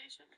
station?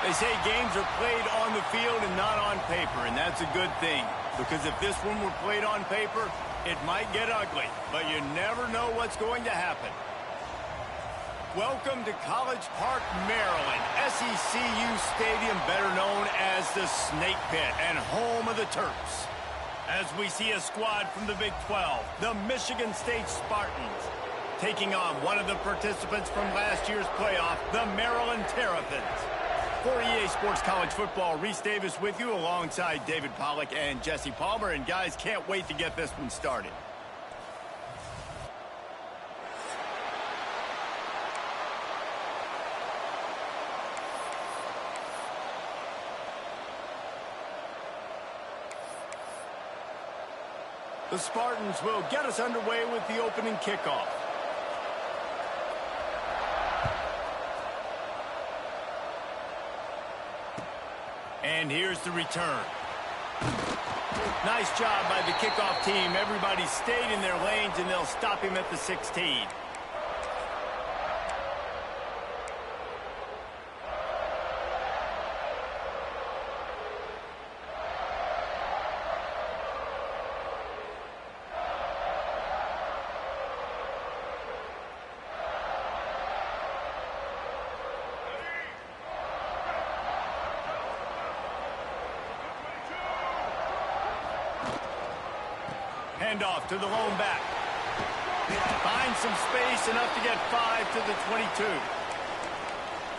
They say games are played on the field and not on paper, and that's a good thing. Because if this one were played on paper, it might get ugly, but you never know what's going to happen. Welcome to College Park, Maryland, SECU Stadium, better known as the Snake Pit and home of the Terps. As we see a squad from the Big 12, the Michigan State Spartans, taking on one of the participants from last year's playoff, the Maryland Terrapins. For EA Sports College Football, Reese Davis with you alongside David Pollack and Jesse Palmer. And guys, can't wait to get this one started. The Spartans will get us underway with the opening kickoff. And here's the return. Nice job by the kickoff team. Everybody stayed in their lanes, and they'll stop him at the 16. Handoff to the lone back. Finds some space, enough to get 5 to the 22.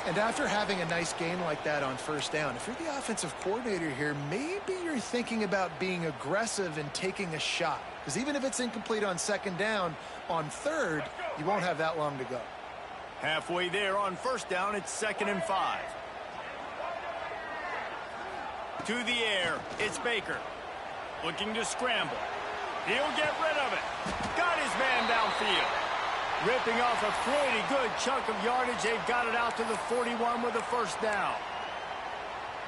And after having a nice game like that on first down, if you're the offensive coordinator here, maybe you're thinking about being aggressive and taking a shot. Because even if it's incomplete on second down, on third, you won't have that long to go. Halfway there on first down, it's 2nd and 5. To the air, it's Baker. Looking to scramble. He'll get rid of it. Got his man downfield. Ripping off a pretty good chunk of yardage. They've got it out to the 41 with a first down.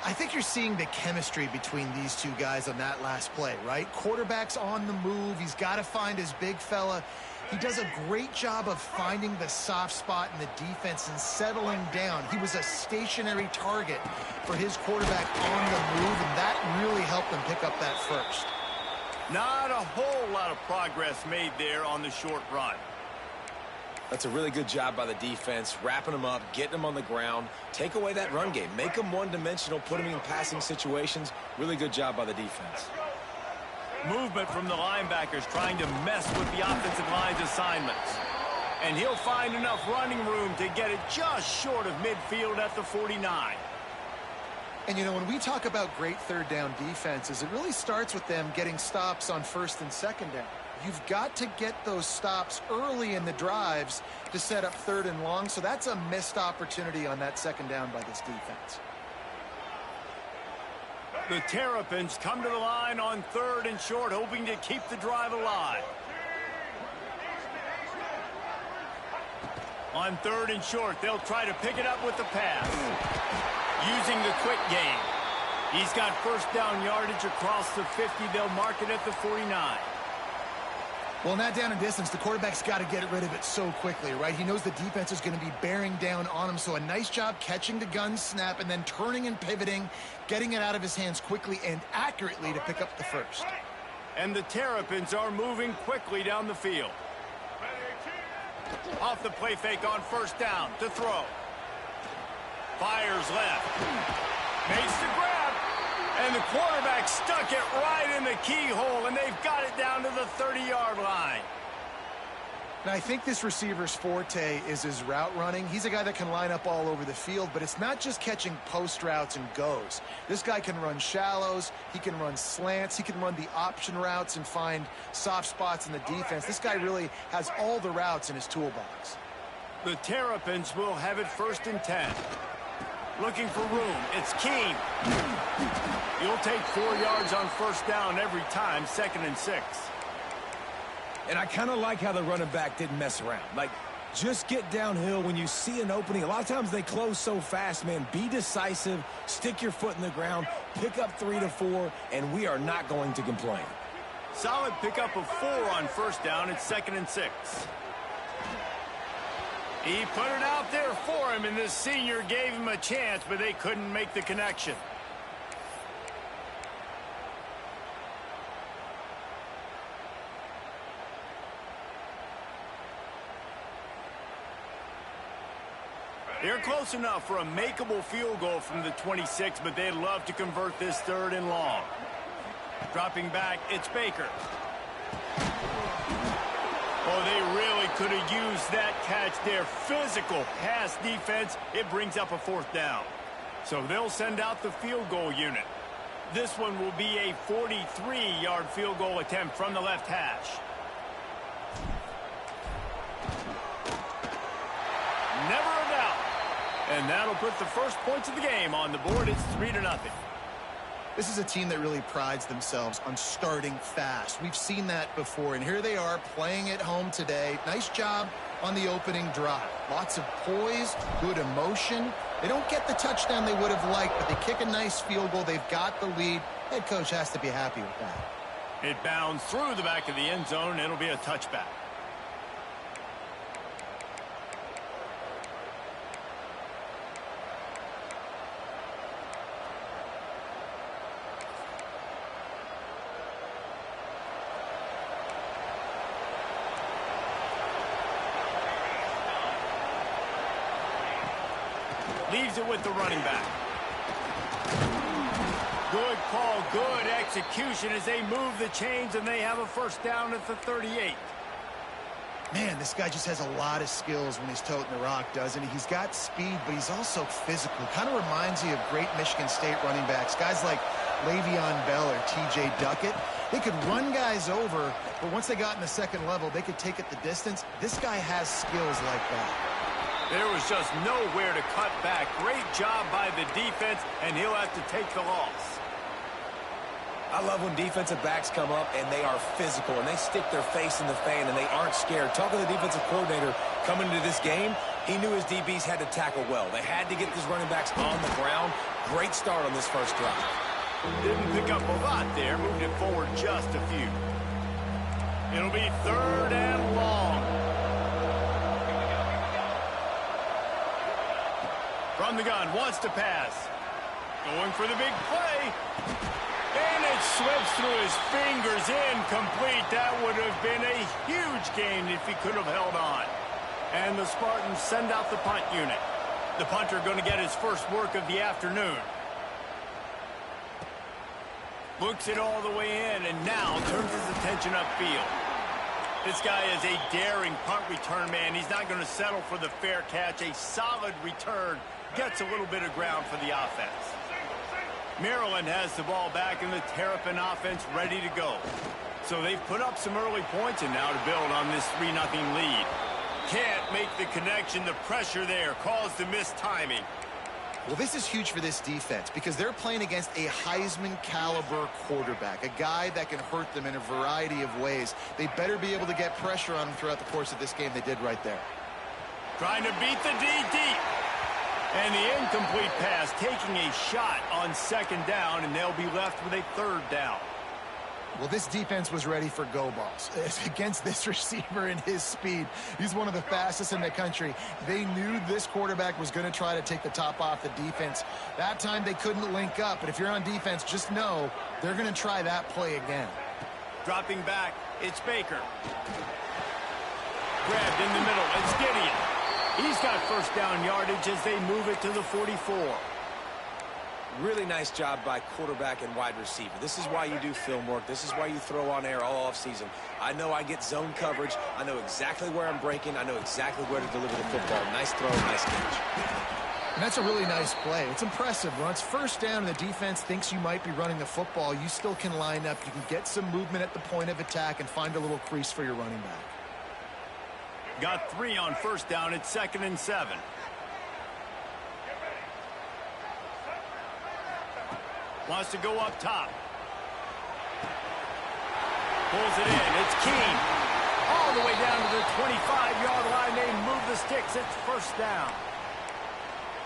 I think you're seeing the chemistry between these two guys on that last play, right? Quarterback's on the move. He's got to find his big fella. He does a great job of finding the soft spot in the defense and settling down. He was a stationary target for his quarterback on the move, and that really helped him pick up that first. Not a whole lot of progress made there on the short run. That's a really good job by the defense, wrapping them up, getting them on the ground. Take away that run game. Make them one-dimensional, put them in passing situations. Really good job by the defense. Movement from the linebackers trying to mess with the offensive line's assignments. And he'll find enough running room to get it just short of midfield at the 49. And, you know, when we talk about great third down defenses, it really starts with them getting stops on first and second down. You've got to get those stops early in the drives to set up third and long, so that's a missed opportunity on that second down by this defense. The Terrapins come to the line on 3rd and short, hoping to keep the drive alive. On 3rd and short, they'll try to pick it up with the pass. Using the quick game. He's got first down yardage across the 50. They'll mark it at the 49. Well, not down in distance. The quarterback's got to get rid of it so quickly, right? He knows the defense is going to be bearing down on him. So a nice job catching the gun snap and then turning and pivoting, getting it out of his hands quickly and accurately to pick up the first. And the Terrapins are moving quickly down the field. Off the play fake on first down to throw. Fires left. Makes the grab. And the quarterback stuck it right in the keyhole, and they've got it down to the 30-yard line. Now, I think this receiver's forte is his route running. He's a guy that can line up all over the field, but it's not just catching post routes and goes. This guy can run shallows. He can run slants. He can run the option routes and find soft spots in the defense. This guy really has all the routes in his toolbox. The Terrapins will have it 1st and 10. Looking for room. It's Keene. He'll take 4 yards on first down every time, 2nd and 6. And I kind of like how the running back didn't mess around. Like, just get downhill when you see an opening. A lot of times they close so fast, man. Be decisive, stick your foot in the ground, pick up 3 to 4, and we are not going to complain. Solid pickup of 4 on first down. It's 2nd and 6. He put it out there for him, and this senior gave him a chance, but they couldn't make the connection. They're close enough for a makeable field goal from the 26, but they'd love to convert this 3rd and long. Dropping back, it's Baker. Oh, they really could have used that catch there. Physical pass defense. It brings up a 4th down. So they'll send out the field goal unit. This one will be a 43-yard field goal attempt from the left hash. Never a doubt. And that'll put the first points of the game on the board. It's 3-0. This is a team that really prides themselves on starting fast. We've seen that before, and here they are playing at home today. Nice job on the opening drive. Lots of poise, good emotion. They don't get the touchdown they would have liked, but they kick a nice field goal. They've got the lead. Head coach has to be happy with that. It bounds through the back of the end zone. It'll be a touchback. Leaves it with the running back. Good call, good execution as they move the chains, and they have a first down at the 38. Man, this guy just has a lot of skills when he's toting the rock, doesn't he? He's got speed, but he's also physical. Kind of reminds you of great Michigan State running backs. Guys like Le'Veon Bell or T.J. Duckett. They could run guys over, but once they got in the second level, they could take it the distance. This guy has skills like that. There was just nowhere to cut back. Great job by the defense, and he'll have to take the loss. I love when defensive backs come up and they are physical and they stick their face in the fan and they aren't scared. Talking to the defensive coordinator coming into this game, he knew his DBs had to tackle well. They had to get these running backs on the ground. Great start on this first drive. Didn't pick up a lot there. Moved it forward just a few. It'll be 3rd and long. From the gun, wants to pass. Going for the big play. And it slips through his fingers, incomplete. That would have been a huge gain if he could have held on. And the Spartans send out the punt unit. The punter going to get his first work of the afternoon. Looks it all the way in, and now turns his attention upfield. This guy is a daring punt return man. He's not going to settle for the fair catch. A solid return. Gets a little bit of ground for the offense. Maryland has the ball back, and the Terrapin offense ready to go. So they've put up some early points, and now to build on this 3-0 lead. Can't make the connection. The pressure there caused the missed timing. Well, this is huge for this defense because they're playing against a Heisman-caliber quarterback, a guy that can hurt them in a variety of ways. They better be able to get pressure on him throughout the course of this game. They did right there. Trying to beat the D deep. And the incomplete pass, taking a shot on 2nd down, and they'll be left with a 3rd down. Well, this defense was ready for go balls. Against this receiver and his speed, he's one of the fastest in the country. They knew this quarterback was going to try to take the top off the defense. That time they couldn't link up, but if you're on defense, just know they're going to try that play again. Dropping back, it's Baker. Grabbed in the middle, it's Gideon. He's got first down yardage as they move it to the 44. Really nice job by quarterback and wide receiver. This is why you do film work. This is why you throw on air all offseason. I know I get zone coverage. I know exactly where I'm breaking. I know exactly where to deliver the football. Nice throw, nice catch. And that's a really nice play. It's impressive. When it's first down and the defense thinks you might be running the football, you still can line up. You can get some movement at the point of attack and find a little crease for your running back. Got 3 on first down. It's 2nd and 7. Wants to go up top. Pulls it in. It's Keene. All the way down to the 25-yard line. They move the sticks. It's first down.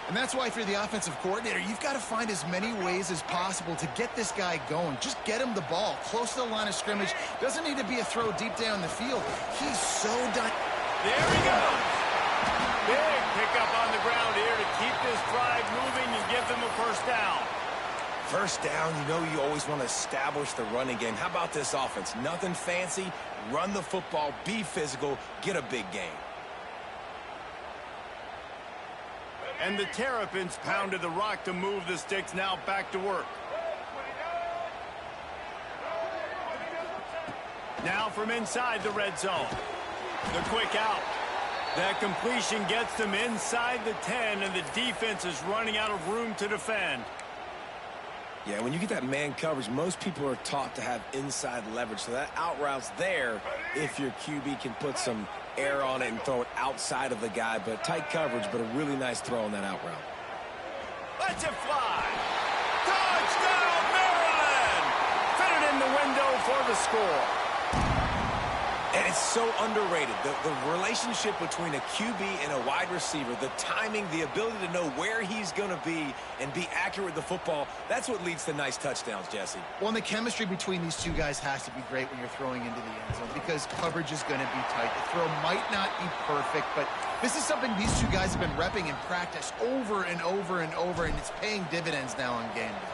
And that's why if you're the offensive coordinator, you've got to find as many ways as possible to get this guy going. Just get him the ball close to the line of scrimmage. Doesn't need to be a throw deep down the field. He's so done. There he goes. Big pickup on the ground here to keep this drive moving and give them a first down. First down, you know you always want to establish the running game. How about this offense? Nothing fancy. Run the football, be physical, get a big gain. And the Terrapins pounded the rock to move the sticks. Now back to work. Now from inside the red zone. The quick out. That completion gets them inside the 10, and the defense is running out of room to defend. Yeah, when you get that man coverage, most people are taught to have inside leverage. So that out route's there if your QB can put some air on it and throw it outside of the guy. But tight coverage, but a really nice throw on that out route. Lets it fly. Touchdown, Maryland! Fitted in the window for the score. And it's so underrated. The relationship between a QB and a wide receiver, the timing, the ability to know where he's going to be and be accurate with the football, that's what leads to nice touchdowns, Jesse. Well, and the chemistry between these two guys has to be great when you're throwing into the end zone because coverage is going to be tight. The throw might not be perfect, but this is something these two guys have been repping in practice over and over and over, and it's paying dividends now on game day.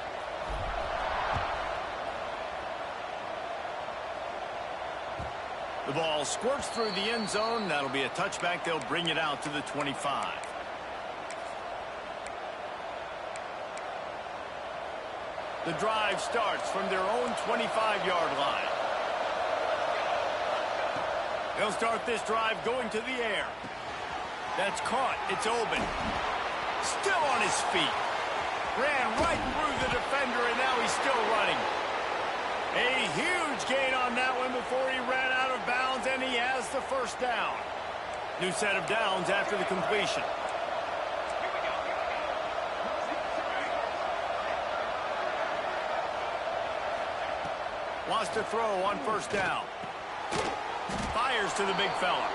The ball squirts through the end zone. That'll be a touchback. They'll bring it out to the 25. The drive starts from their own 25-yard line. They'll start this drive going to the air. That's caught. It's open. Still on his feet. Ran right through the defender, and now he's still running. A huge gain on that one before he ran out of bounds, and he has the first down. New set of downs after the completion. Wants to throw on first down. Fires to the big fella.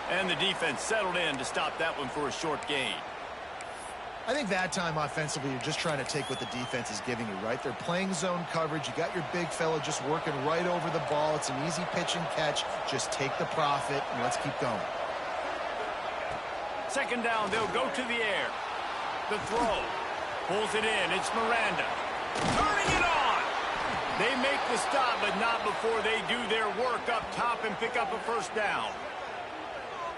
And the defense settled in to stop that one for a short gain. I think that time offensively, you're just trying to take what the defense is giving you, right? They're playing zone coverage. You got your big fella just working right over the ball. It's an easy pitch and catch. Just take the profit, and let's keep going. Second down, they'll go to the air. The throw. Pulls it in. It's Miranda. Turning it on. They make the stop, but not before they do their work up top and pick up a first down.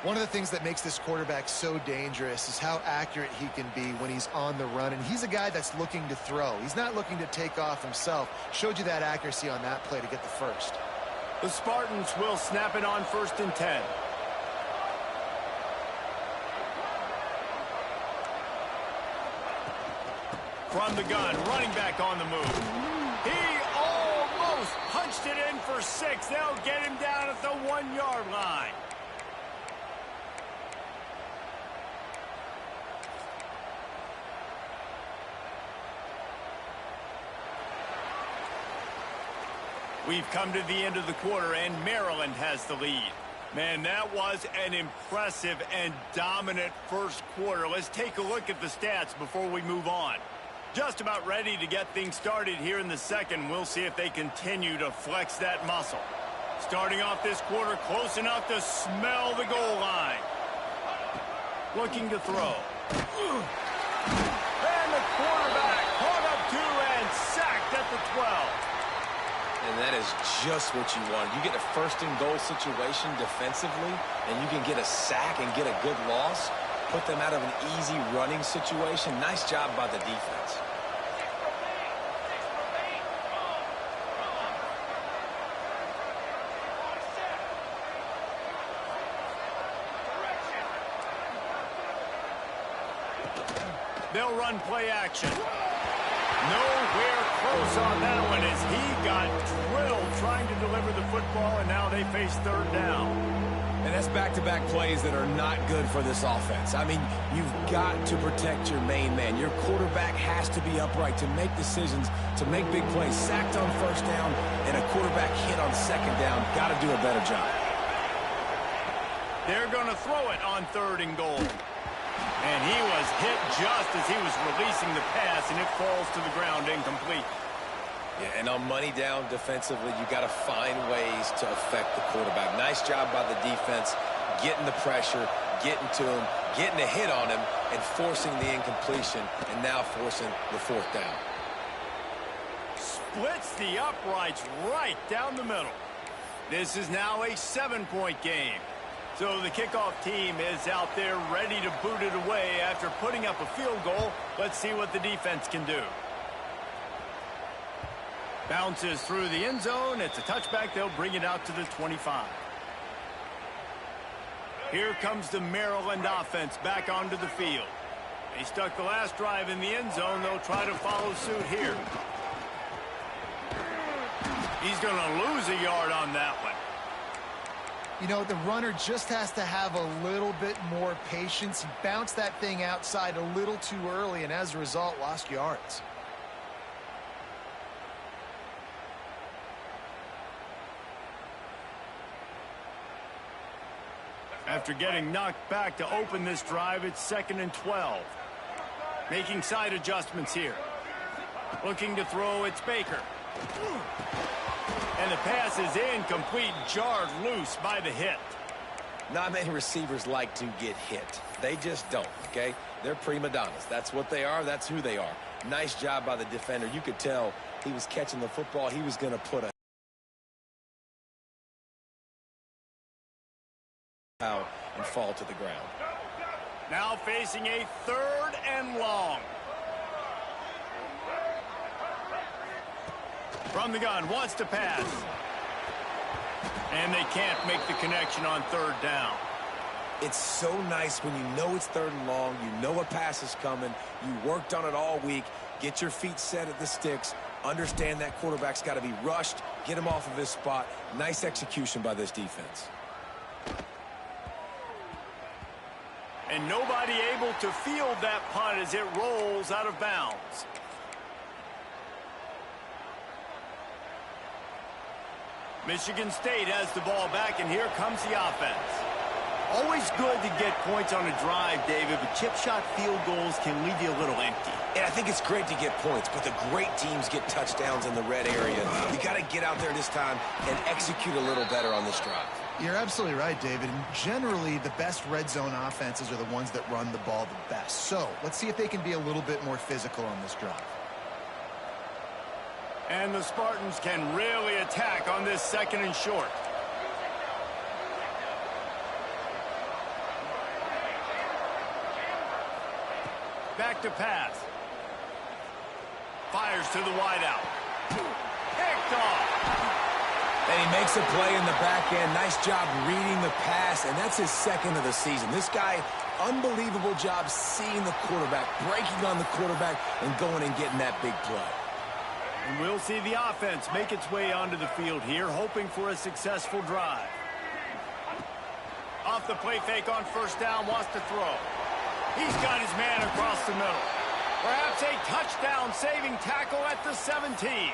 One of the things that makes this quarterback so dangerous is how accurate he can be when he's on the run. And he's a guy that's looking to throw. He's not looking to take off himself. Showed you that accuracy on that play to get the first. The Spartans will snap it on 1st and 10. From the gun, running back on the move. He almost punched it in for 6. They'll get him down at the 1-yard line. We've come to the end of the quarter, and Maryland has the lead. Man, that was an impressive and dominant first quarter. Let's take a look at the stats before we move on. Just about ready to get things started here in the second. We'll see if they continue to flex that muscle. Starting off this quarter close enough to smell the goal line. Looking to throw. And the quarterback caught up to and sacked at the 12. And that is just what you want. You get a first-and-goal situation defensively, and you can get a sack and get a good loss, put them out of an easy running situation. Nice job by the defense. They'll run play action. Nowhere close on that one as he got drilled trying to deliver the football, and now they face 3rd down. And that's back-to-back plays that are not good for this offense. I mean, you've got to protect your main man. Your quarterback has to be upright to make decisions, to make big plays. Sacked on 1st down and a quarterback hit on 2nd down. Got to do a better job. They're going to throw it on 3rd and goal. And he was hit just as he was releasing the pass, and it falls to the ground incomplete. Yeah, and on money down defensively, you got to find ways to affect the quarterback. Nice job by the defense, getting the pressure, getting to him, getting a hit on him, and forcing the incompletion, and now forcing the 4th down. Splits the uprights right down the middle. This is now a 7-point game. So the kickoff team is out there ready to boot it away after putting up a field goal. Let's see what the defense can do. Bounces through the end zone. It's a touchback. They'll bring it out to the 25. Here comes the Maryland offense back onto the field. They stuck the last drive in the end zone. They'll try to follow suit here. He's going to lose a yard on that one. You know, the runner just has to have a little bit more patience. He bounced that thing outside a little too early, and as a result, lost yards. After getting knocked back to open this drive, it's 2nd and 12. Making side adjustments here. Looking to throw, it's Baker. And the pass is incomplete, jarred loose by the hit. Not many receivers like to get hit. They just don't, okay? They're prima donnas. That's what they are. That's who they are. Nice job by the defender. You could tell he was catching the football. He was going to put a out and fall to the ground. Now facing a 3rd and long. From the gun, wants to pass. And they can't make the connection on 3rd down. It's so nice when you know it's 3rd and long, you know a pass is coming, you worked on it all week, get your feet set at the sticks, understand that quarterback's got to be rushed, get him off of his spot. Nice execution by this defense. And nobody able to field that punt as it rolls out of bounds. Michigan State has the ball back, and here comes the offense. Always good to get points on a drive, David, but chip shot field goals can leave you a little empty. And I think it's great to get points, but the great teams get touchdowns in the red area. You got to get out there this time and execute a little better on this drive. You're absolutely right, David. And generally, the best red zone offenses are the ones that run the ball the best. So let's see if they can be a little bit more physical on this drive. And the Spartans can really attack on this 2nd and short. Back to pass. Fires to the wideout. Picked off. And he makes a play in the back end. Nice job reading the pass, and that's his 2nd of the season. This guy, unbelievable job seeing the quarterback, breaking on the quarterback, and going and getting that big play. And we'll see the offense make its way onto the field here, hoping for a successful drive. Off the play fake on 1st down, wants to throw. He's got his man across the middle. Perhaps a touchdown-saving tackle at the 17.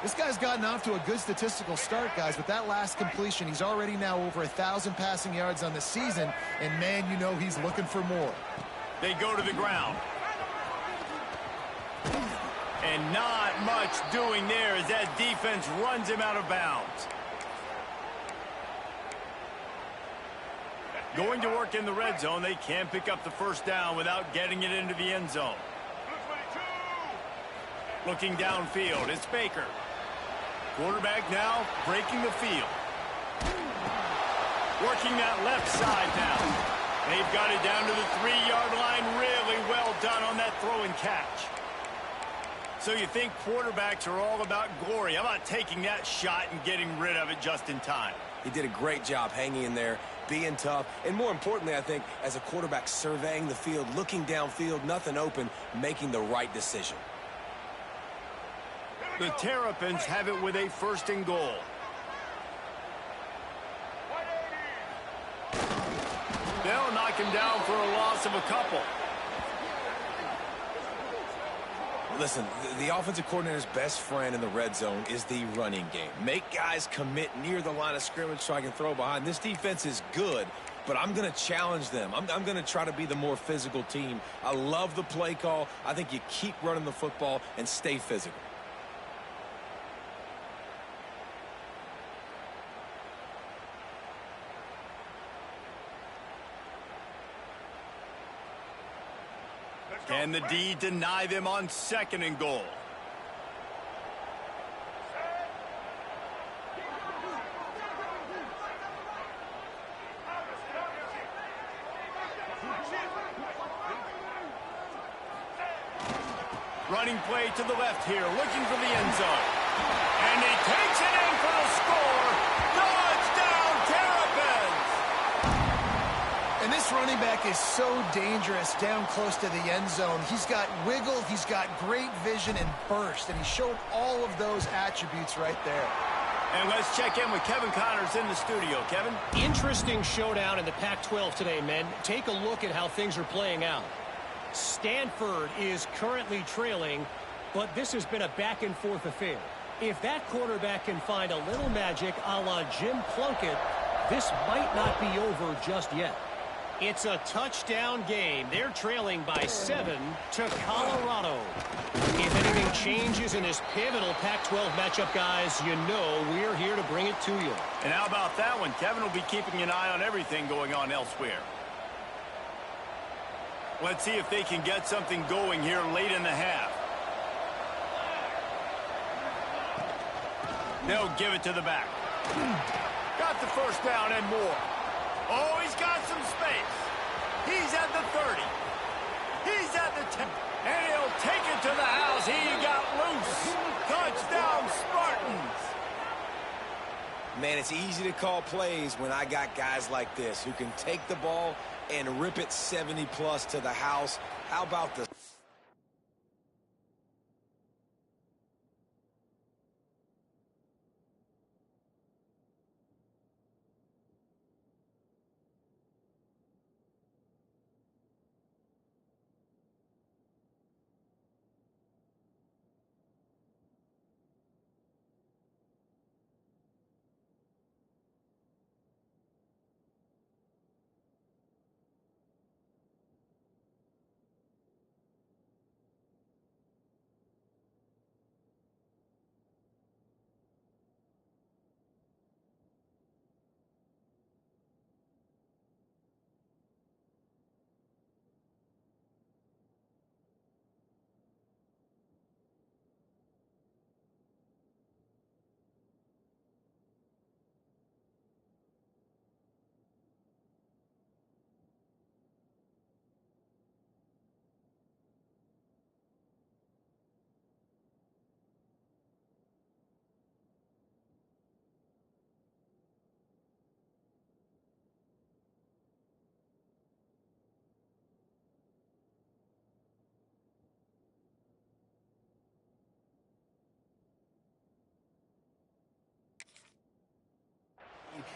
This guy's gotten off to a good statistical start, guys. With that last completion, he's already now over 1,000 passing yards on the season, and man, you know he's looking for more. They go to the ground. And not much doing there as that defense runs him out of bounds. Going to work in the red zone, they can pick up the 1st down without getting it into the end zone. Looking downfield, it's Baker. Quarterback now breaking the field. Working that left side now. They've got it down to the 3-yard line. Really well done on that throw and catch. So you think quarterbacks are all about glory. How about taking that shot and getting rid of it just in time? He did a great job hanging in there, being tough, and more importantly, I think, as a quarterback surveying the field, looking downfield, nothing open, making the right decision. The Terrapins have it with a 1st and goal. They'll knock him down for a loss of a couple. Listen, the offensive coordinator's best friend in the red zone is the running game. Make guys commit near the line of scrimmage so I can throw behind. This defense is good, but I'm going to challenge them. I'm going to try to be the more physical team. I love the play call. I think you keep running the football and stay physical. Can the D deny them on 2nd and goal? Running play to the left here, looking for the end zone. And he takes it in for the score. Touchdown, Terrapins! This running back is so dangerous down close to the end zone. He's got wiggle, he's got great vision and burst, and he showed all of those attributes right there. And let's check in with Kevin Connors in the studio. Kevin? Interesting showdown in the Pac-12 today, men. Take a look at how things are playing out. Stanford is currently trailing, but this has been a back-and-forth affair. If that quarterback can find a little magic a la Jim Plunkett, this might not be over just yet. It's a touchdown game. They're trailing by 7 to Colorado. If anything changes in this pivotal Pac-12 matchup, guys, you know we're here to bring it to you. And how about that one? Kevin will be keeping an eye on everything going on elsewhere. Let's see if they can get something going here late in the half. They'll give it to the back. Got the first down and more. Oh, he's got some space. He's at the 30. He's at the 10. And he'll take it to the house. He got loose. Touchdown, Spartans. Man, it's easy to call plays when I got guys like this who can take the ball and rip it 70-plus to the house. How about the...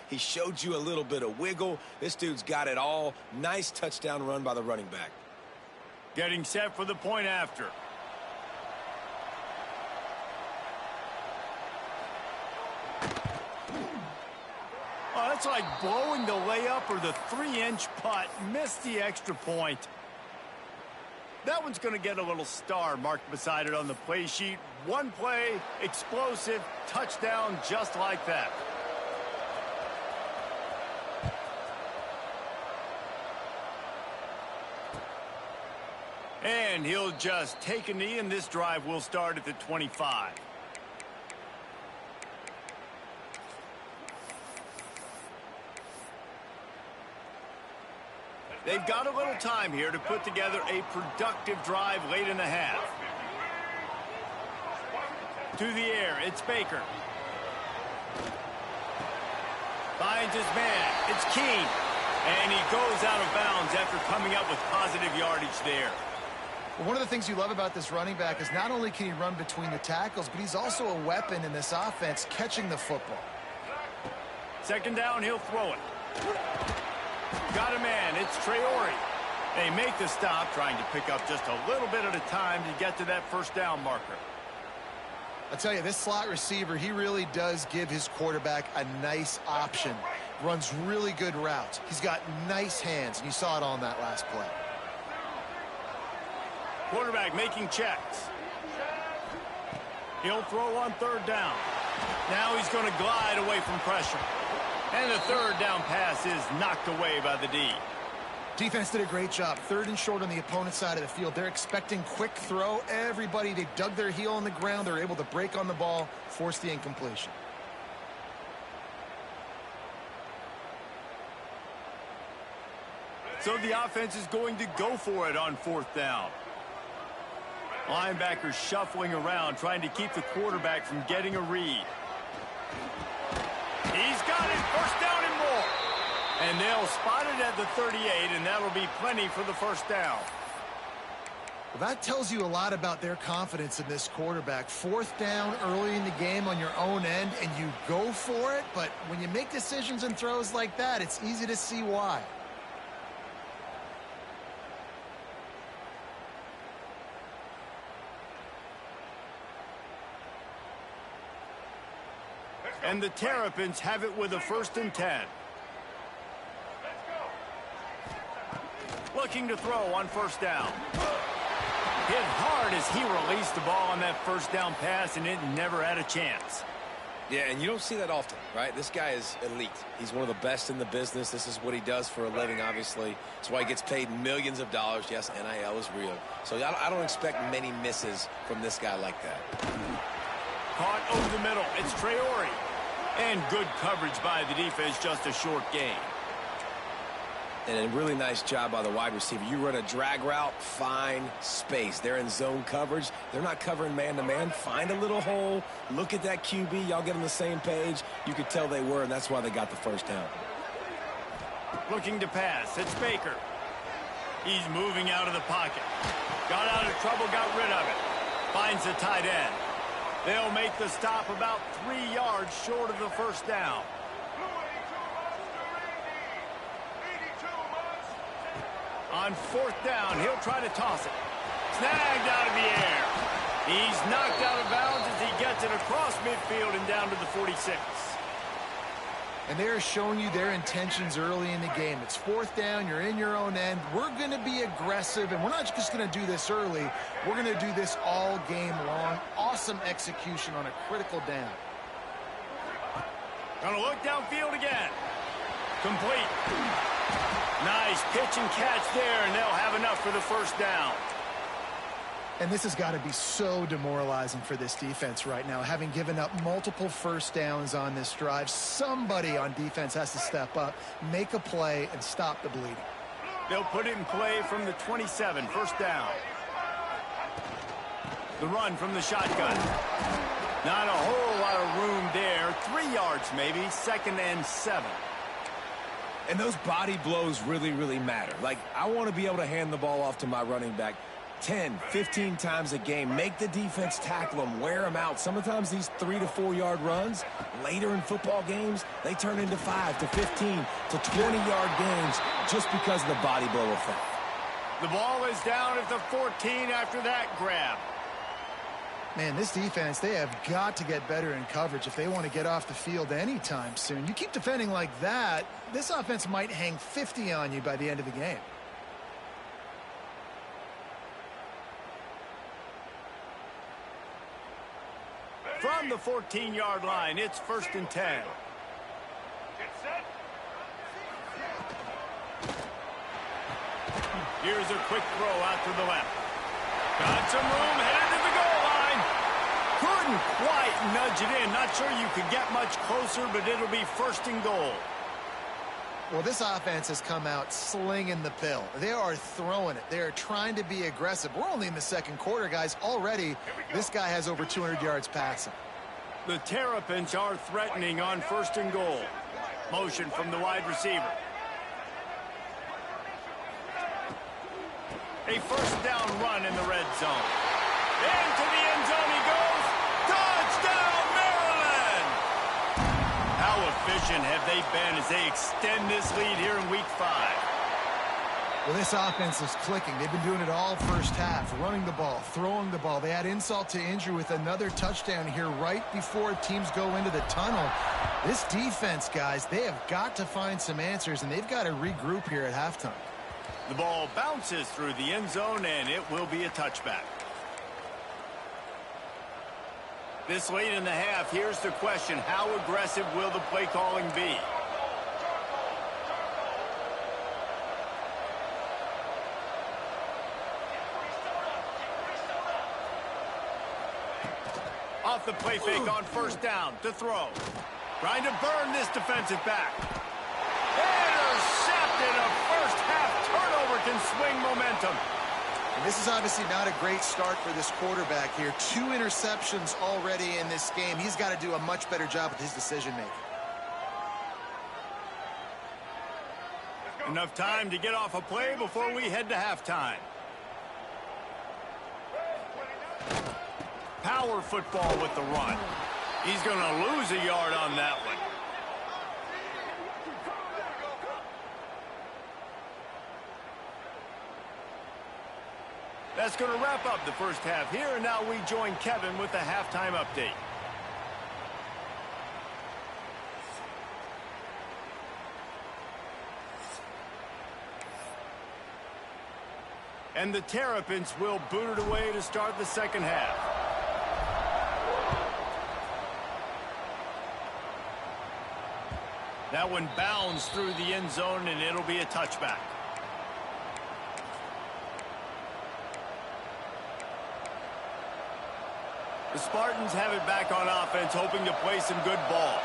He showed you a little bit of wiggle. This dude's got it all. Nice touchdown run by the running back. Getting set for the point after. Oh, that's like blowing the layup or the 3-inch putt. Missed the extra point. That one's going to get a little star marked beside it on the play sheet. One play, explosive, touchdown just like that. And he'll just take a knee, and this drive will start at the 25. They've got a little time here to put together a productive drive late in the half. To the air, it's Baker. Finds his man, it's Keene. And he goes out of bounds after coming up with positive yardage there. Well, one of the things you love about this running back is not only can he run between the tackles, but he's also a weapon in this offense, catching the football. Second down, he'll throw it. Got a man, it's Traore. They make the stop, trying to pick up just a little bit at a time to get to that first down marker. I tell you, this slot receiver, he really does give his quarterback a nice option. Runs really good routes. He's got nice hands, and you saw it on that last play. Quarterback making checks. He'll throw on third down. Now he's going to glide away from pressure. And the third down pass is knocked away by the D. Defense did a great job. Third and short on the opponent's side of the field. They're expecting quick throw. Everybody, they dug their heel on the ground. They're able to break on the ball, force the incompletion. So the offense is going to go for it on fourth down. Linebackers shuffling around, trying to keep the quarterback from getting a read. He's got it, first down and more. And they'll spot it at the 38, and that'll be plenty for the first down. Well, that tells you a lot about their confidence in this quarterback. Fourth down early in the game on your own end, and you go for it. But when you make decisions and throws like that, it's easy to see why. And the Terrapins have it with a 1st and 10. Looking to throw on 1st down. Hit hard as he released the ball on that 1st down pass, and it never had a chance. Yeah, and you don't see that often, right? This guy is elite. He's one of the best in the business. This is what he does for a living, obviously. That's why he gets paid millions of dollars. Yes, NIL is real. So I don't expect many misses from this guy like that. Caught over the middle. It's Traore. And good coverage by the defense, just a short gain. And a really nice job by the wide receiver. You run a drag route, find space. They're in zone coverage. They're not covering man-to-man. Find a little hole. Look at that QB. Y'all get on the same page. You could tell they were, and that's why they got the 1st down. Looking to pass. It's Baker. He's moving out of the pocket. Got out of trouble, got rid of it. Finds the tight end. They'll make the stop about 3 yards short of the 1st down. On 4th down, he'll try to toss it. Snagged out of the air. He's knocked out of bounds as he gets it across midfield and down to the 46. And they're showing you their intentions early in the game. It's 4th down. You're in your own end. We're going to be aggressive, and we're not just going to do this early. We're going to do this all game long. Awesome execution on a critical down. Going to look downfield again. Complete. Nice pitch and catch there, and they'll have enough for the 1st down. And this has got to be so demoralizing for this defense right now. Having given up multiple 1st downs on this drive, somebody on defense has to step up, make a play, and stop the bleeding. They'll put it in play from the 27, 1st down. The run from the shotgun. Not a whole lot of room there. 3 yards maybe, 2nd and 7. And those body blows really, really matter. Like, I want to be able to hand the ball off to my running back 10, 15 times a game. Make the defense tackle them, wear them out. Sometimes these 3 to 4 yard runs, later in football games, they turn into 5 to 15 to 20 yard games just because of the body blow effect. The ball is down at the 14 after that grab. Man, this defense, they have got to get better in coverage if they want to get off the field anytime soon. You keep defending like that, this offense might hang 50 on you by the end of the game. From the 14-yard line, it's 1st and 10. Here's a quick throw out to the left. Got some room, headed to the goal line. Couldn't quite nudge it in. Not sure you could get much closer, but it'll be 1st and goal. Well, this offense has come out slinging the pill. They are throwing it. They are trying to be aggressive. We're only in the 2nd quarter, guys. Already, this guy has over 200 yards passing. The Terrapins are threatening on 1st and goal. Motion from the wide receiver. A 1st down run in the red zone. Into the end zone he goes. Touchdown, Maryland! How efficient have they been as they extend this lead here in Week 5? Well, this offense is clicking. They've been doing it all 1st half, running the ball, throwing the ball. They had insult to injury with another touchdown here right before teams go into the tunnel. This defense, guys, they have got to find some answers, and they've got to regroup here at halftime. The ball bounces through the end zone, and it will be a touchback. This late in the half, here's the question. How aggressive will the play calling be? Off the play fake on 1st down to throw. Trying to burn this defensive back. Intercepted. A 1st half turnover can swing momentum. And this is obviously not a great start for this quarterback here. 2 interceptions already in this game. He's got to do a much better job with his decision-making. Enough time to get off a play before we head to halftime. Power football with the run. He's going to lose a yard on that one. That's going to wrap up the first half here, and now we join Kevin with the halftime update. And the Terrapins will boot it away to start the second half. That one bounds through the end zone, and it'll be a touchback. The Spartans have it back on offense, hoping to play some good ball.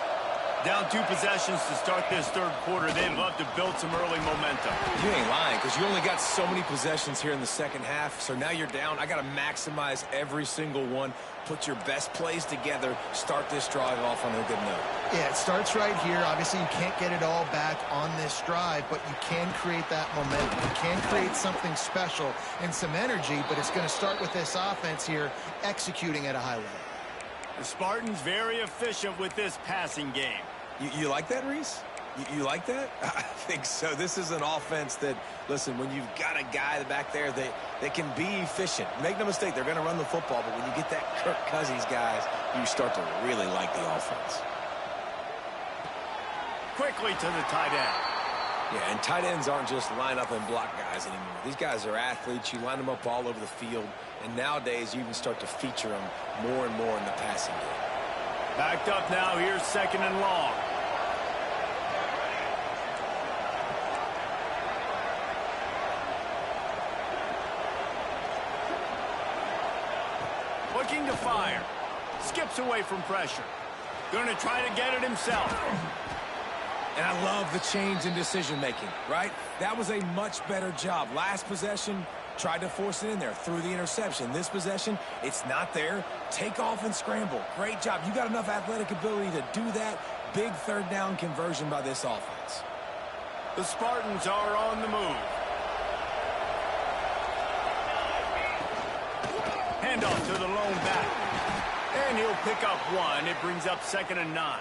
Down 2 possessions to start this third quarter. They'd love to build some early momentum. You ain't lying, because you only got so many possessions here in the second half. So now you're down. I got to maximize every single one. Put your best plays together. Start this drive off on a good note. Yeah, it starts right here. Obviously, you can't get it all back on this drive, but you can create that momentum. You can create something special and some energy, but it's going to start with this offense here executing at a high level. The Spartans very efficient with this passing game. You like that, Reese? You like that? I think so. This is an offense that, listen, when you've got a guy back there that can be efficient. Make no mistake, they're going to run the football, but when you get that Kirk Cousins guys, you start to really like the offense. Quickly to the tight end. Yeah, and tight ends aren't just line up and block guys anymore. These guys are athletes. You line them up all over the field, and nowadays you even start to feature them more and more in the passing game. Backed up now. Here's second and long. Looking to fire. Skips away from pressure. Going to try to get it himself. And I love the change in decision-making, right? That was a much better job. Last possession, tried to force it in there, threw the interception. This possession, it's not there. Take off and scramble. Great job. You got enough athletic ability to do that. Big third down conversion by this offense. The Spartans are on the move. Handoff to the lone back. And he'll pick up one. It brings up 2nd and 9.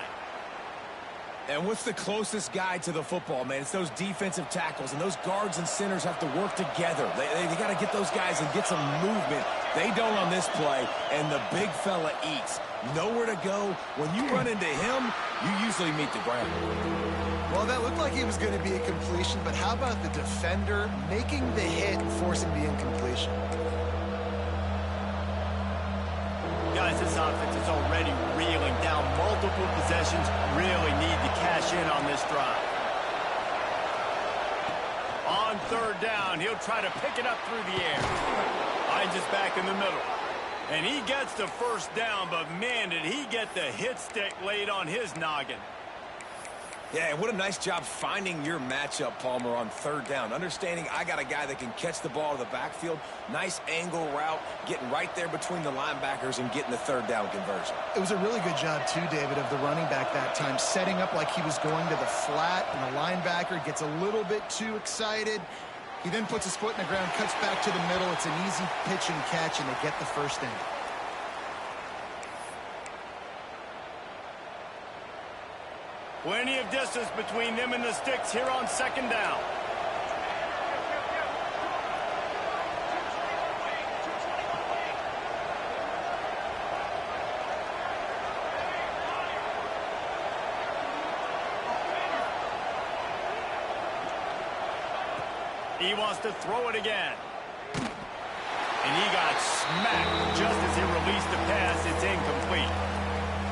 And what's the closest guy to the football, man? It's those defensive tackles, and those guards and centers have to work together. They got to get those guys and get some movement. They don't on this play, and the big fella eats. Nowhere to go. When you run into him, you usually meet the ground. Well, that looked like he was going to be a completion, but how about the defender making the hit and forcing the incompletion? Guys, this offense is already reeling down. Multiple possessions, really need to cash in on this drive. On third down, he'll try to pick it up through the air. Finds us back in the middle. And he gets the first down, but man, did he get the hit stick laid on his noggin. Yeah, and what a nice job finding your matchup, Palmer, on third down. Understanding I got a guy that can catch the ball to the backfield. Nice angle route, getting right there between the linebackers and getting the third down conversion. It was a really good job, too, David, of the running back that time, setting up like he was going to the flat, and the linebacker gets a little bit too excited. He then puts his foot in the ground, cuts back to the middle. It's an easy pitch and catch, and they get the first down. Plenty of distance between them and the sticks here on second down. He wants to throw it again. And he got smacked just as he released the pass. It's incomplete.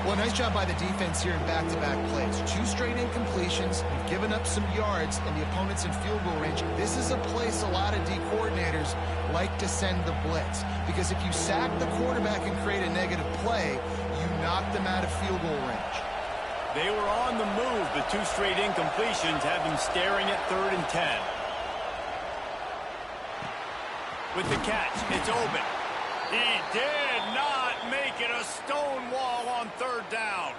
Well, nice job by the defense here in back-to-back plays. 2 straight incompletions. You've given up some yards, and the opponent's in field goal range. This is a place a lot of D coordinators like to send the blitz. Because if you sack the quarterback and create a negative play, you knock them out of field goal range. They were on the move, but 2 straight incompletions have them staring at 3rd and 10. With the catch, it's open. He did not make it. A stone wall on third down.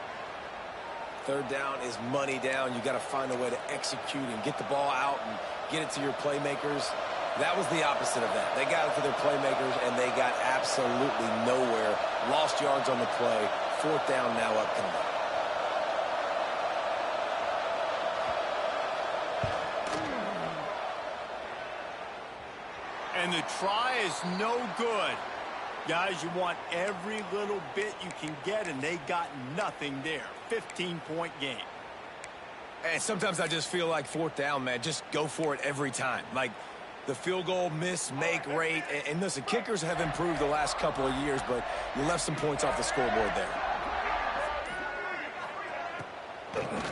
Third down is money down. You got to find a way to execute and get the ball out and get it to your playmakers. That was the opposite of that. They got it to their playmakers, and they got absolutely nowhere. Lost yards on the play. Fourth down now upcoming. And the try is no good. Guys, you want every little bit you can get, and they got nothing there. 15-point game. And sometimes I just feel like fourth down, man, just go for it every time. Like the field goal miss, make rate. And listen, kickers have improved the last couple of years, but you left some points off the scoreboard there.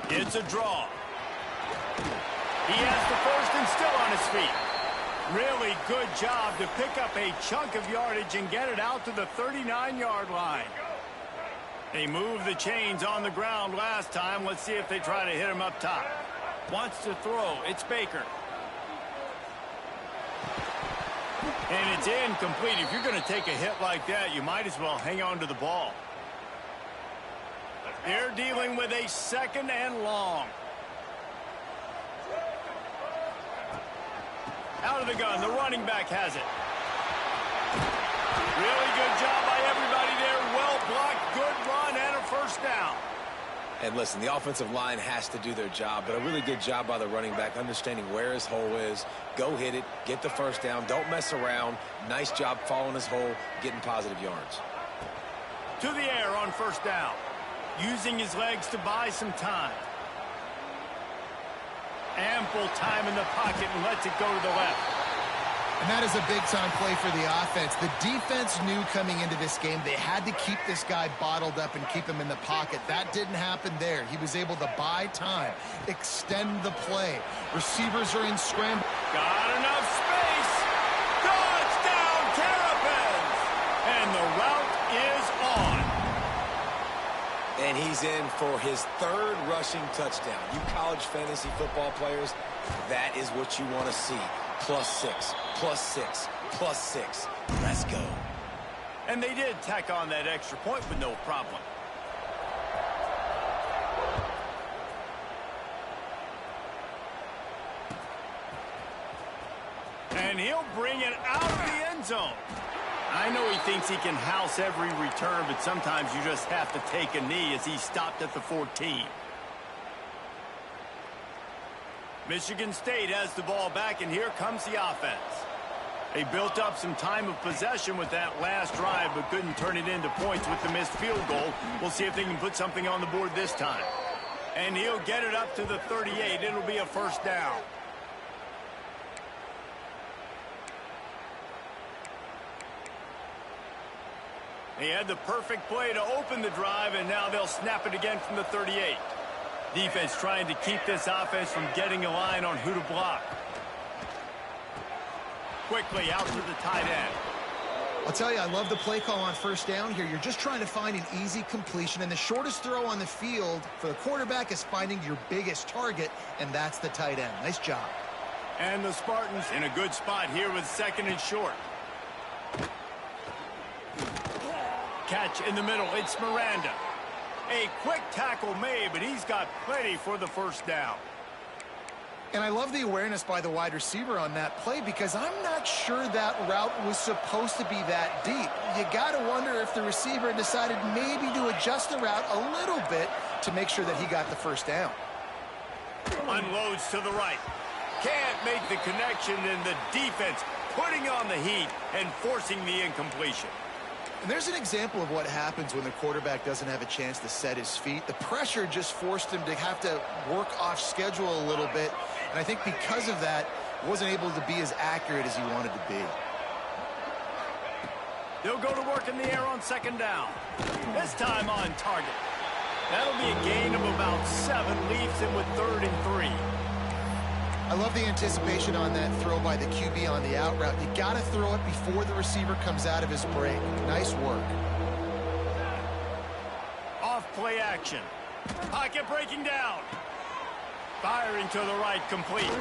It's a draw. He has the first and still on his feet. Really good job to pick up a chunk of yardage and get it out to the 39-yard line. They moved the chains on the ground last time. Let's see if they try to hit him up top. Wants to throw. It's Baker. And it's incomplete. If you're going to take a hit like that, you might as well hang on to the ball. They're dealing with a second and long. Out of the gun, the running back has it. Really good job by everybody there. Well blocked, good run, and a first down. And listen, the offensive line has to do their job, but a really good job by the running back understanding where his hole is. Go hit it, get the first down, don't mess around. Nice job following his hole, getting positive yards. To the air on first down. Using his legs to buy some time. Ample time in the pocket and lets it go to the left. And that is a big-time play for the offense. The defense knew coming into this game they had to keep this guy bottled up and keep him in the pocket. That didn't happen there. He was able to buy time, extend the play. Receivers are in scramble. Got enough space. Touchdown, Terrapins! And the route is on. And he's in for his third rushing touchdown. You college fantasy football players, that is what you want to see. +6, +6, +6. Let's go. And they did tack on that extra point with no problem. And he'll bring it out of the end zone. I know he thinks he can house every return, but sometimes you just have to take a knee as he stopped at the 14. Michigan State has the ball back, and here comes the offense. They built up some time of possession with that last drive, but couldn't turn it into points with the missed field goal. We'll see if they can put something on the board this time. And he'll get it up to the 38. It'll be a first down. He had the perfect play to open the drive, and now they'll snap it again from the 38. Defense trying to keep this offense from getting a line on who to block. Quickly out to the tight end. I'll tell you, I love the play call on first down here. You're just trying to find an easy completion, and the shortest throw on the field for the quarterback is finding your biggest target, and that's the tight end. Nice job. And the Spartans in a good spot here with second and short. Catch in the middle. It's Miranda. A quick tackle made, but he's got plenty for the first down. And I love the awareness by the wide receiver on that play because I'm not sure that route was supposed to be that deep. You got to wonder if the receiver decided maybe to adjust the route a little bit to make sure that he got the first down. Unloads to the right. Can't make the connection, and the defense putting on the heat and forcing the incompletion. And there's an example of what happens when the quarterback doesn't have a chance to set his feet. The pressure just forced him to have to work off schedule a little bit. And I think because of that, he wasn't able to be as accurate as he wanted to be. They'll go to work in the air on second down. This time on target. That'll be a gain of about 7. Leaves him with 3rd and 3. I love the anticipation on that throw by the QB on the out route. You got to throw it before the receiver comes out of his break. Nice work. Off play action. Pocket breaking down. Firing to the right, complete.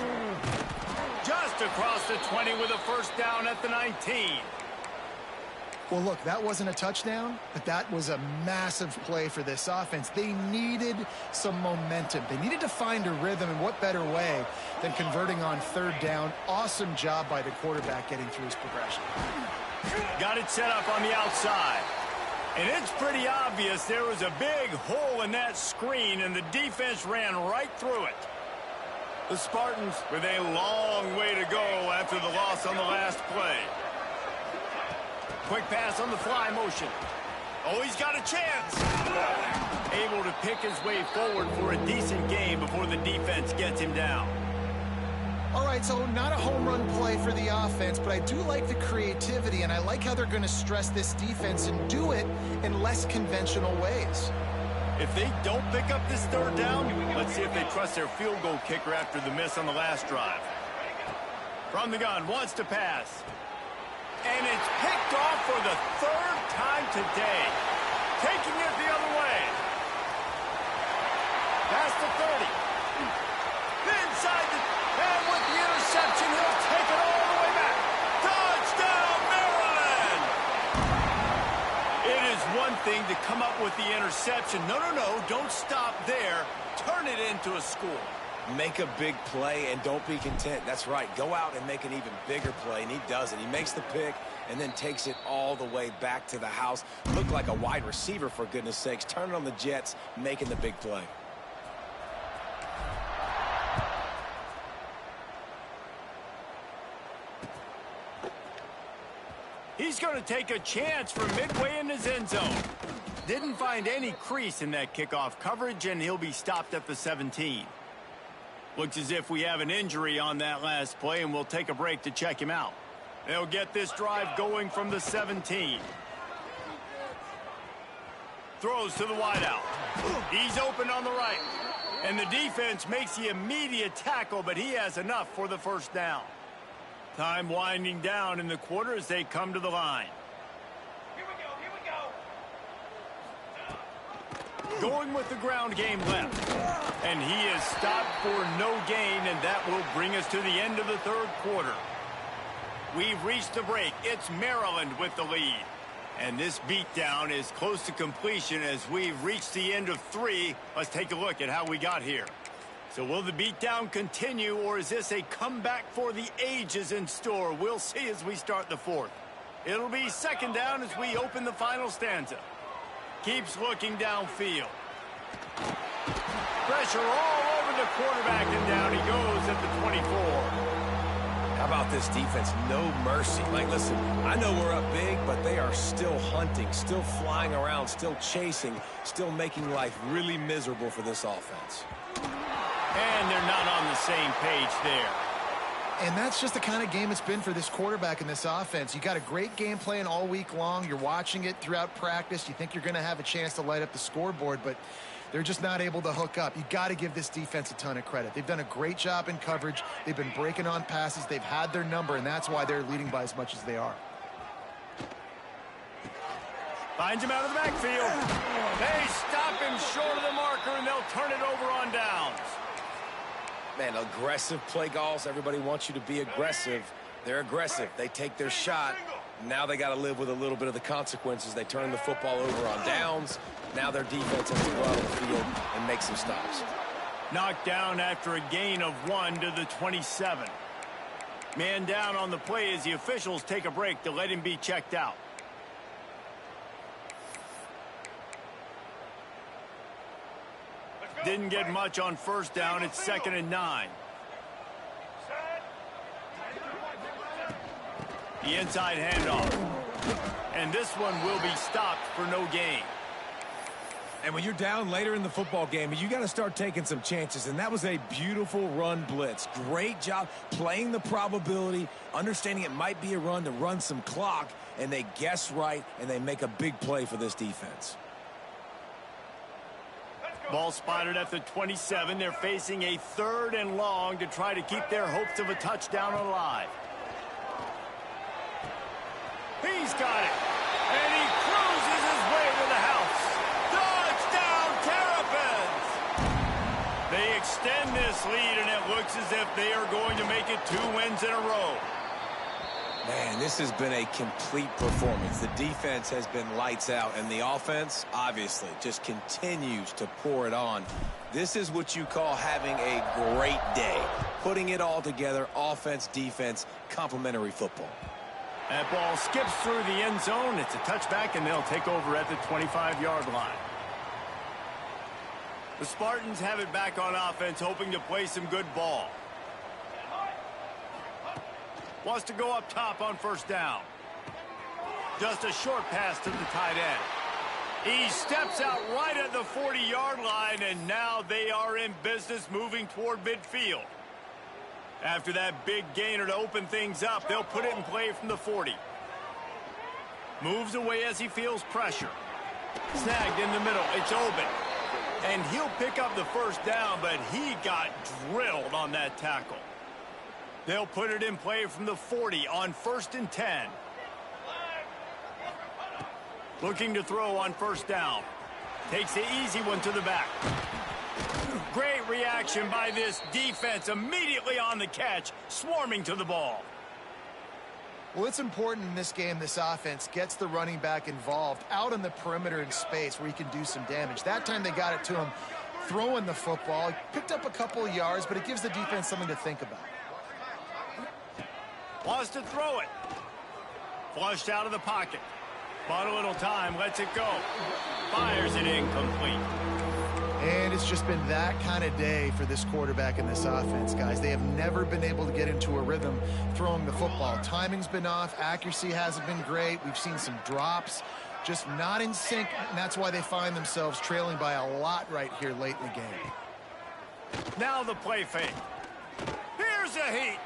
Just across the 20 with a first down at the 19. Well, look, that wasn't a touchdown, but that was a massive play for this offense. They needed some momentum. They needed to find a rhythm, and what better way than converting on third down. Awesome job by the quarterback getting through his progression. Got it set up on the outside. And it's pretty obvious there was a big hole in that screen, and the defense ran right through it. The Spartans with a long way to go after the loss on the last play. Quick pass on the fly motion. Oh, he's got a chance. Able to pick his way forward for a decent game before the defense gets him down. All right, so not a home run play for the offense, but I do like the creativity, and I like how they're going to stress this defense and do it in less conventional ways. If they don't pick up this third down, let's see if they trust their field goal kicker after the miss on the last drive. From the gun, wants to pass. And it's picked off for the third time today. Taking it the other way. Past the 30. Inside the... And with the interception, he'll take it all the way back. Touchdown, Maryland! It is one thing to come up with the interception. No, don't stop there. Turn it into a score. Make a big play and don't be content. That's right. Go out and make an even bigger play, and he does it. He makes the pick and then takes it all the way back to the house. Looked like a wide receiver, for goodness sakes. Turning on the Jets, making the big play. He's going to take a chance from midway in his end zone. Didn't find any crease in that kickoff coverage, and he'll be stopped at the 17. Looks as if we have an injury on that last play, and we'll take a break to check him out. They'll get this drive going from the 17. Throws to the wideout. He's open on the right. And the defense makes the immediate tackle, but he has enough for the first down. Time winding down in the quarter as they come to the line. Here we go. Going with the ground game left. And he is stopped for no gain, and that will bring us to the end of the third quarter. We've reached the break. It's Maryland with the lead. And this beatdown is close to completion as we've reached the end of 3. Let's take a look at how we got here. So will the beatdown continue, or is this a comeback for the ages in store? We'll see as we start the fourth. It'll be second down as we open the final stanza. Keeps looking downfield. Pressure all over the quarterback, and down he goes at the 24. How about this defense? No mercy. Like, listen, I know we're up big, but they are still hunting, still flying around, still chasing, still making life really miserable for this offense. And they're not on the same page there. And that's just the kind of game it's been for this quarterback and this offense. You got a great game plan all week long. You're watching it throughout practice. You think you're going to have a chance to light up the scoreboard, but they're just not able to hook up. You got to give this defense a ton of credit. They've done a great job in coverage. They've been breaking on passes. They've had their number, and that's why they're leading by as much as they are. Finds him out of the backfield. They stop him short of the marker, and they'll turn it over on downs. Man, aggressive play calls. Everybody wants you to be aggressive. They're aggressive. They take their shot. Now they got to live with a little bit of the consequences. They turn the football over on downs. Now their defense has to go out on the field and make some stops. Knocked down after a gain of 1 to the 27. Man down on the play as the officials take a break to let him be checked out. Didn't get much on first down. It's 2nd and 9. The inside handoff. And this one will be stopped for no gain. And when you're down later in the football game, you got to start taking some chances. And that was a beautiful run blitz. Great job playing the probability, understanding it might be a run to run some clock, and they guess right, and they make a big play for this defense. Ball spotted at the 27. They're facing a 3rd and long to try to keep their hopes of a touchdown alive. He's got it. And he cruises his way to the house. Touchdown, Terrapins! They extend this lead, and it looks as if they are going to make it 2 wins in a row. Man, this has been a complete performance. The defense has been lights out, and the offense, obviously, just continues to pour it on. This is what you call having a great day. Putting it all together, offense, defense, complementary football. That ball skips through the end zone. It's a touchback, and they'll take over at the 25-yard line. The Spartans have it back on offense, hoping to play some good ball. Wants to go up top on first down. Just a short pass to the tight end. He steps out right at the 40-yard line, and now they are in business moving toward midfield. After that big gainer to open things up, they'll put it in play from the 40. Moves away as he feels pressure. Snagged in the middle. It's open. And he'll pick up the first down, but he got drilled on that tackle. They'll put it in play from the 40 on 1st and 10. Looking to throw on first down. Takes the easy one to the back. Great reaction by this defense. Immediately on the catch, swarming to the ball. Well, it's important in this game this offense gets the running back involved out on the perimeter in space where he can do some damage. That time they got it to him throwing the football. He picked up a couple of yards, but it gives the defense something to think about. Wants to throw it. Flushed out of the pocket. Bought a little time, lets it go. Fires it incomplete. And it's just been that kind of day for this quarterback and this offense, guys. They have never been able to get into a rhythm throwing the football. Timing's been off. Accuracy hasn't been great. We've seen some drops. Just not in sync, and that's why they find themselves trailing by a lot right here late in the game. Now the play fake. Here's a heat.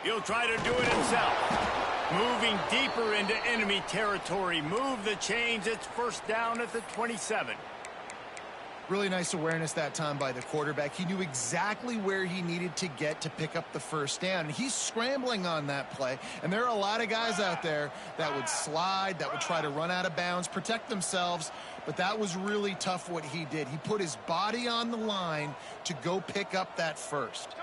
He'll try to do it himself. Moving deeper into enemy territory. Move the chains. It's first down at the 27. Really nice awareness that time by the quarterback. He knew exactly where he needed to get to pick up the first down. And he's scrambling on that play. And there are a lot of guys out there that would slide, that would try to run out of bounds, protect themselves. But that was really tough what he did. He put his body on the line to go pick up that first.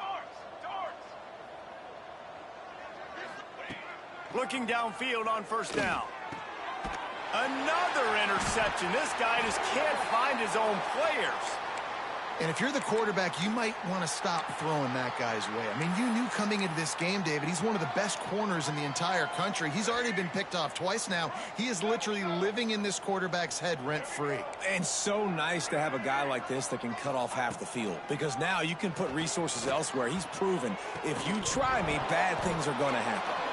Looking downfield on first down. Another interception. This guy just can't find his own players. And if you're the quarterback, you might want to stop throwing that guy's way. I mean, you knew coming into this game, David, he's one of the best corners in the entire country. He's already been picked off twice now. He is literally living in this quarterback's head rent-free. And so nice to have a guy like this that can cut off half the field, because now you can put resources elsewhere. He's proven if you try me, bad things are going to happen.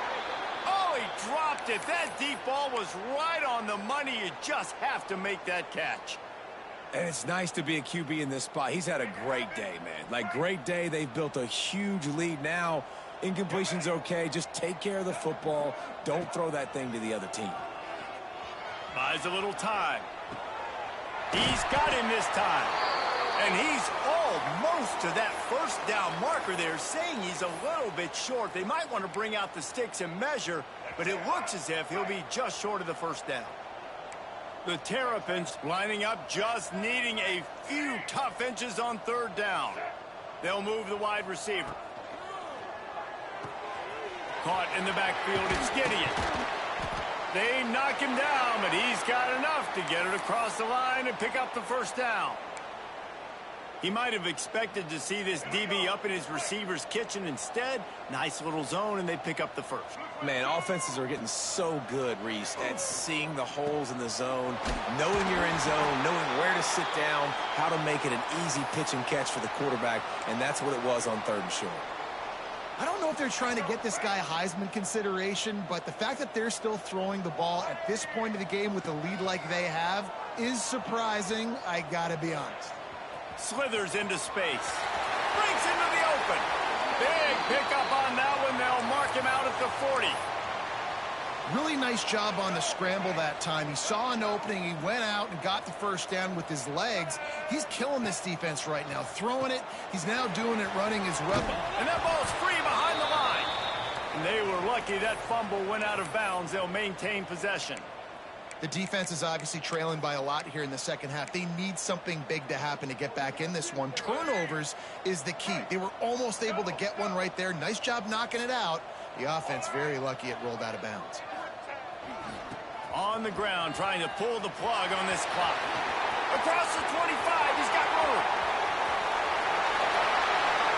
Dropped it. That deep ball was right on the money. You just have to make that catch. And it's nice to be a QB in this spot. He's had a great day, man. Like, great day. They've built a huge lead now. Incompletion's okay. Just take care of the football. Don't throw that thing to the other team. Buys a little time. He's got him this time. And he's almost to that first down marker there, saying he's a little bit short. They might want to bring out the sticks and measure, but it looks as if he'll be just short of the first down. The Terrapins lining up, just needing a few tough inches on third down. They'll move the wide receiver. Caught in the backfield, it's Gideon. They knock him down, but he's got enough to get it across the line and pick up the first down. He might have expected to see this DB up in his receiver's kitchen. Instead, nice little zone, and they pick up the first. Man, offenses are getting so good, Reese, at seeing the holes in the zone, knowing you're in zone, knowing where to sit down, how to make it an easy pitch and catch for the quarterback, and that's what it was on third and short. I don't know if they're trying to get this guy Heisman consideration, but the fact that they're still throwing the ball at this point of the game with a lead like they have is surprising, I gotta be honest. Slithers into space. Breaks into the open. Big pickup on that one. They'll mark him out at the 40. Really nice job on the scramble that time. He saw an opening. He went out and got the first down with his legs. He's killing this defense right now. Throwing it. He's now doing it running as well. And that ball's free behind the line. And they were lucky that fumble went out of bounds. They'll maintain possession. The defense is obviously trailing by a lot here in the second half. They need something big to happen to get back in this one. Turnovers is the key. They were almost able to get one right there. Nice job knocking it out, The offense very lucky it rolled out of bounds. On the ground, trying to pull the plug on this clock. Across the 25, he's got room.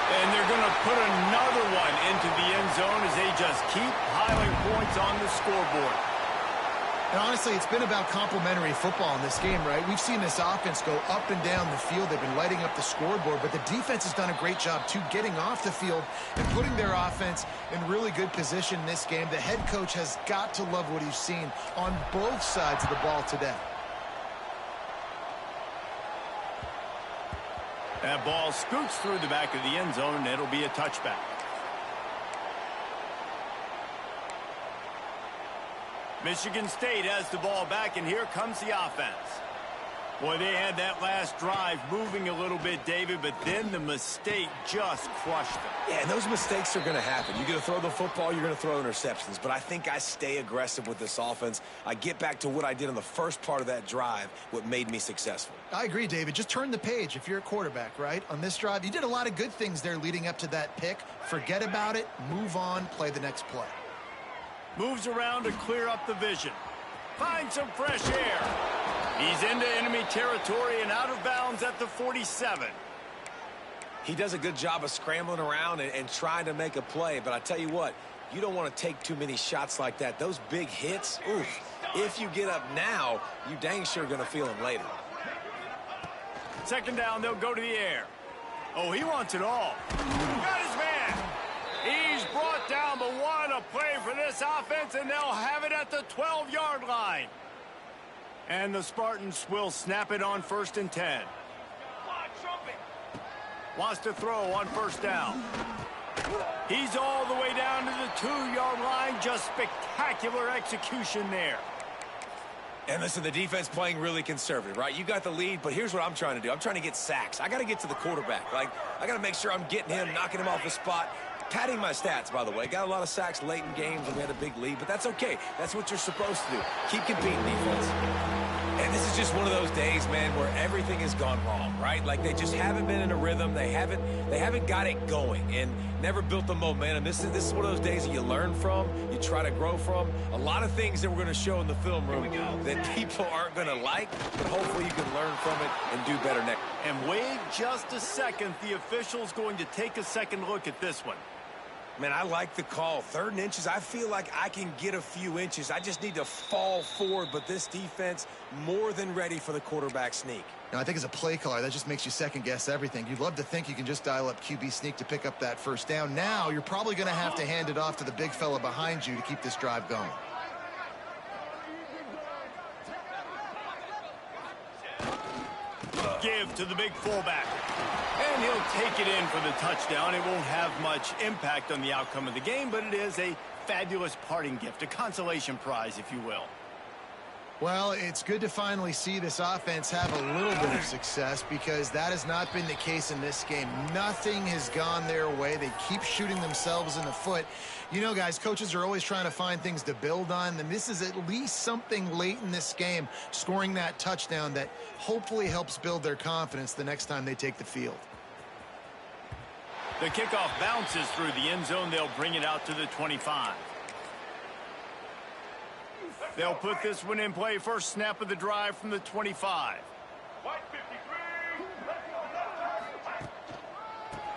And they're going to put another one into the end zone as they just keep piling points on the scoreboard. And honestly, it's been about complementary football in this game, right? We've seen this offense go up and down the field. They've been lighting up the scoreboard, but the defense has done a great job, too, getting off the field and putting their offense in really good position in this game. The head coach has got to love what he's seen on both sides of the ball today. That ball scoots through the back of the end zone, and it'll be a touchback. Michigan State has the ball back, and here comes the offense. Boy, they had that last drive moving a little bit, David, but then the mistake just crushed them. Yeah, and those mistakes are going to happen. You're going to throw the football, you're going to throw interceptions. But I think I stay aggressive with this offense. I get back to what I did in the first part of that drive, what made me successful. I agree, David. Just turn the page if you're a quarterback, right? On this drive, you did a lot of good things there leading up to that pick. Forget about it, move on, play the next play. Moves around to clear up the vision. Find some fresh air. He's into enemy territory and out of bounds at the 47. He does a good job of scrambling around and trying to make a play, but I tell you what, you don't want to take too many shots like that. Those big hits, oof, if you get up now, you dang sure going to feel them later. Second down, they'll go to the air. Oh, he wants it all. Got his man. He's brought down, but what a play for this offense, and they'll have it at the 12-yard line. And the Spartans will snap it on 1st and 10. Wants to throw on first down. He's all the way down to the 2-yard line. Just spectacular execution there. And listen, the defense playing really conservative, right? You got the lead, but here's what I'm trying to do. I'm trying to get sacks. I got to get to the quarterback. Like, I got to make sure I'm getting him, knocking him off the spot. Padding my stats, by the way. Got a lot of sacks late in games when we had a big lead, but that's okay. That's what you're supposed to do. Keep competing, defense. And this is just one of those days, man, where everything has gone wrong, right? Like they just haven't been in a rhythm. They haven't got it going and never built the momentum. This is one of those days that you learn from, you try to grow from. A lot of things that we're going to show in the film room that people aren't going to like, but hopefully you can learn from it and do better next. And wait just a second. The official's going to take a second look at this one. Man, I like the call. 3rd and inches, I feel like I can get a few inches. I just need to fall forward, but this defense more than ready for the quarterback sneak. Now, I think as a play caller, that just makes you second-guess everything. You'd love to think you can just dial up QB sneak to pick up that first down. Now, you're probably going to have to hand it off to the big fella behind you to keep this drive going. Give to the big fullback. And he'll take it in for the touchdown. It won't have much impact on the outcome of the game, but it is a fabulous parting gift, a consolation prize, if you will. Well, it's good to finally see this offense have a little bit of success because that has not been the case in this game. Nothing has gone their way. They keep shooting themselves in the foot. You know, guys, coaches are always trying to find things to build on, and this is at least something late in this game, scoring that touchdown that hopefully helps build their confidence the next time they take the field. The kickoff bounces through the end zone. They'll bring it out to the 25. They'll put this one in play. First snap of the drive from the 25.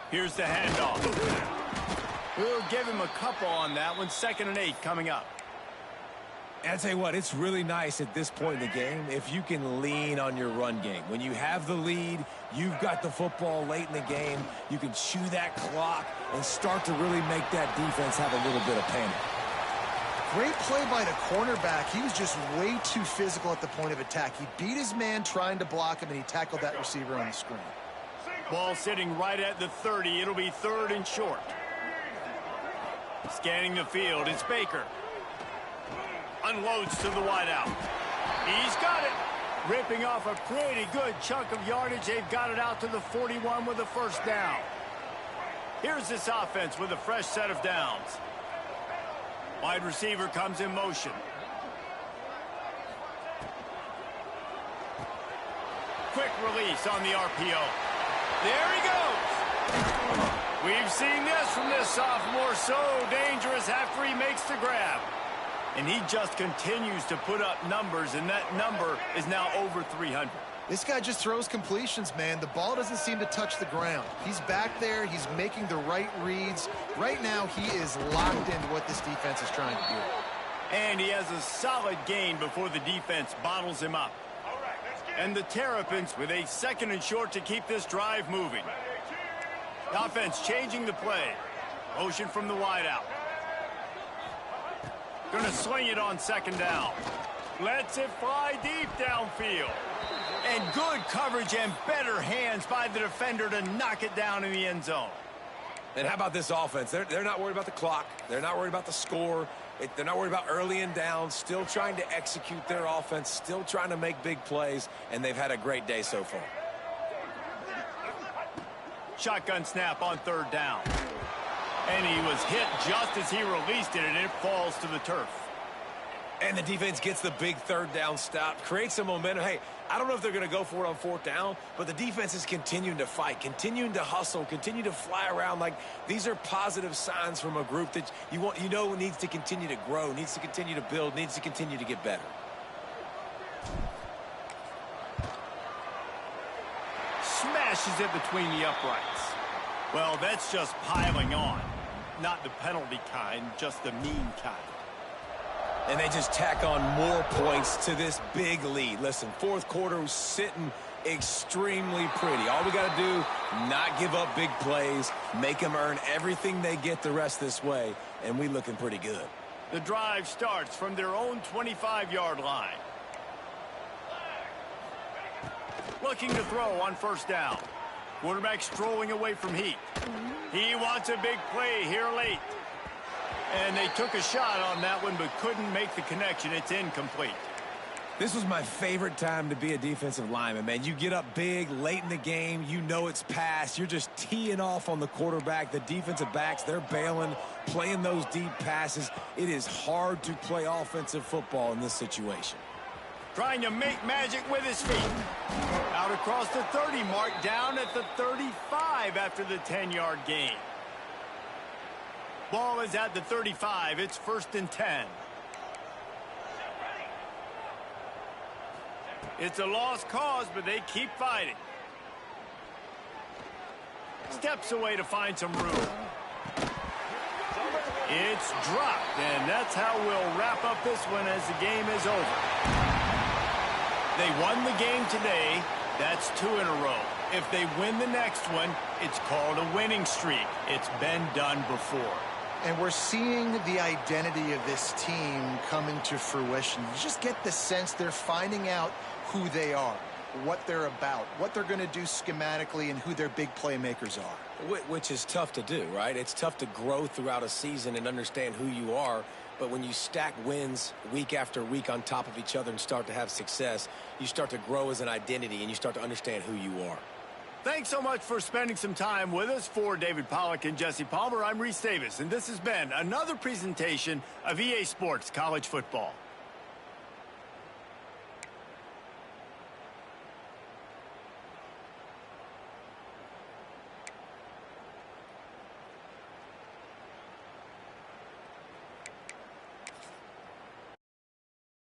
Here's the handoff. We'll give him a couple on that one. 2nd and 8 coming up. And I tell you what, it's really nice at this point in the game if you can lean on your run game. When you have the lead, you've got the football late in the game, you can chew that clock and start to really make that defense have a little bit of panic. Great play by the cornerback. He was just way too physical at the point of attack. He beat his man trying to block him, and he tackled that receiver on the screen. Ball sitting right at the 30. It'll be 3rd and short. Scanning the field, it's Baker. Unloads to the wideout. He's got it. Ripping off a pretty good chunk of yardage. They've got it out to the 41 with a first down. Here's this offense with a fresh set of downs. Wide receiver comes in motion. Quick release on the RPO. There he goes. We've seen this from this sophomore, so dangerous after he makes the grab. And he just continues to put up numbers, and that number is now over 300. This guy just throws completions, man. The ball doesn't seem to touch the ground. He's back there. He's making the right reads. Right now, he is locked into what this defense is trying to do. And he has a solid gain before the defense bottles him up. And the Terrapins with a 2nd and short to keep this drive moving. The offense changing the play. Motion from the wideout. Going to swing it on 2nd down. Lets it fly deep downfield. And good coverage and better hands by the defender to knock it down in the end zone. And how about this offense? They're not worried about the clock. They're not worried about the score. They're not worried about early and down. Still trying to execute their offense. Still trying to make big plays. And they've had a great day so far. Shotgun snap on 3rd down. And he was hit just as he released it, and it falls to the turf. And the defense gets the big 3rd down stop, creates some momentum. Hey, I don't know if they're going to go for it on 4th down, but the defense is continuing to fight, continuing to hustle, continue to fly around. Like, these are positive signs from a group that you know needs to continue to grow, needs to continue to build, needs to continue to get better. Smashes it between the uprights. Well, that's just piling on. Not the penalty kind, just the mean kind. And they just tack on more points to this big lead. Listen, 4th quarter was sitting extremely pretty. All we got to do, not give up big plays, make them earn everything they get the rest this way, and we looking pretty good. The drive starts from their own 25-yard line. Looking to throw on 1st down. Quarterback strolling away from heat. He wants a big play here late. And they took a shot on that one, but couldn't make the connection. It's incomplete. This was my favorite time to be a defensive lineman, man. You get up big, late in the game. You know it's past. You're just teeing off on the quarterback. The defensive backs, they're bailing, playing those deep passes. It is hard to play offensive football in this situation. Trying to make magic with his feet. Out across the 30 mark, down at the 35 after the 10-yard gain. Ball is at the 35. It's 1st and 10. It's a lost cause, but they keep fighting. Steps away to find some room. It's dropped, and that's how we'll wrap up this one as the game is over. They won the game today. That's 2 in a row. If they win the next one, it's called a winning streak. It's been done before. And we're seeing the identity of this team coming to fruition. You just get the sense they're finding out who they are, what they're about, what they're going to do schematically, and who their big playmakers are. Which is tough to do, right? It's tough to grow throughout a season and understand who you are. But when you stack wins week after week on top of each other and start to have success, you start to grow as an identity and you start to understand who you are. Thanks so much for spending some time with us. For David Pollack and Jesse Palmer, I'm Reese Davis, and this has been another presentation of EA Sports College Football.